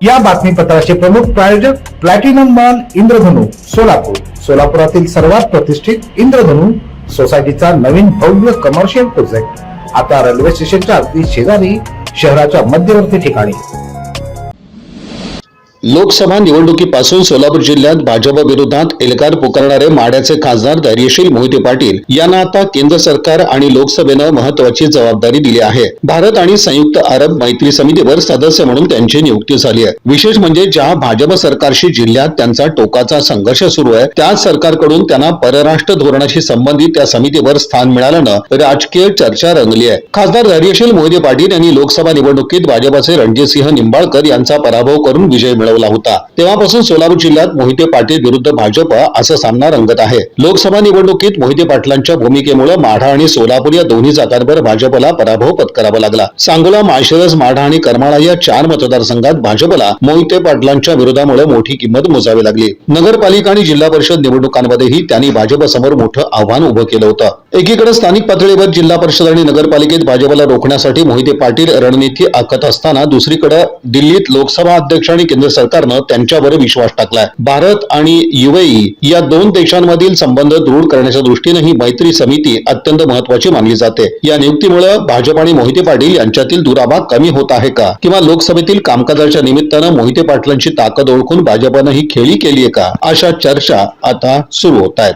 या बातमीपत्राचे प्रमुख प्रायोजक प्लॅटिनम मॉल इंद्रधनु सोलापूर। सोलापुरातील सर्वात प्रतिष्ठित इंद्रधनु सोसायटीचा नवीन भव्य कमर्शियल प्रोजेक्ट आता रेल्वे स्टेशनच्या अगदी शेजारी शहराच्या मध्यवर्ती ठिकाणी। लोकसभा निवडणुकीपासून सोलापूर जिल्ह्यात भाजप विरोधात एल्गार पुकारणारे माढ्याचे खासदार धैर्यशील मोहिते पाटील यांना आता केंद्र सरकार आणि लोकसभेनं महत्वाची जबाबदारी दिली आहे। भारत आणि संयुक्त अरब मैत्री समितीवर सदस्य म्हणून त्यांची नियुक्ती झाली आहे। विशेष म्हणजे ज्या भाजप सरकारशी जिल्ह्यात त्यांचा टोकाचा संघर्ष सुरू आहे, त्याच सरकारकडून त्यांना परराष्ट्र धोरणाशी संबंधित त्या समितीवर स्थान मिळाल्यानं राजकीय चर्चा रंगली आहे। खासदार धैर्यशील मोहिते पाटील यांनी लोकसभा निवडणुकीत भाजपचे रणजितसिंह निंबाळकर यांचा पराभव करून विजय मिळवला होता। तेव्हापासून सोलापूर जिल्ह्यात मोहिते पाटील विरुद्ध भाजप असा सामना रंगत आहे। लोकसभा निवडणुकीत मोहिते पाटलांच्या भूमिकेमुळे माढा आणि सोलापूर या दोन्ही जागांवर भाजपला पराभव पत्करावा लागला। सांगोला, माळशिरस, माढा आणि करमाळा या 4 मतदारसंघात भाजपला मोहिते पाटलांच्या विरोधामुळे मोठी किंमत मोजावी लागली। नगरपालिका आणि जिल्हा परिषद निवडणुकांमध्येही त्यांनी भाजपसमोर मोठं आव्हान उभं केलं होतं। एकीकडे स्थानिक पातळीवर जिल्हा परिषद आणि नगरपालिकेत भाजपला रोखण्यासाठी मोहिते पाटील रणनीती आखत असताना, दुसरीकडे दिल्लीत लोकसभा अध्यक्ष आणि केंद्र सरकारनं त्यांच्यावर विश्वास टाकलाय। भारत आणि युएई या 2 देशांमधील संबंध दृढ करण्याच्या दृष्टीने ही मैत्री समिती अत्यंत महत्वाची मानली जाते। या नियुक्तीमुळे भाजप आणि मोहिते पाटील यांच्यातील दुराभा कमी होत आहे का, किंवा लोकसभेतील कामकाजाच्या निमित्तानं मोहिते पाटलांची ताकद ओळखून भाजपनं ही खेळी केली आहे का, अशा चर्चा आता सुरू होत आहेत।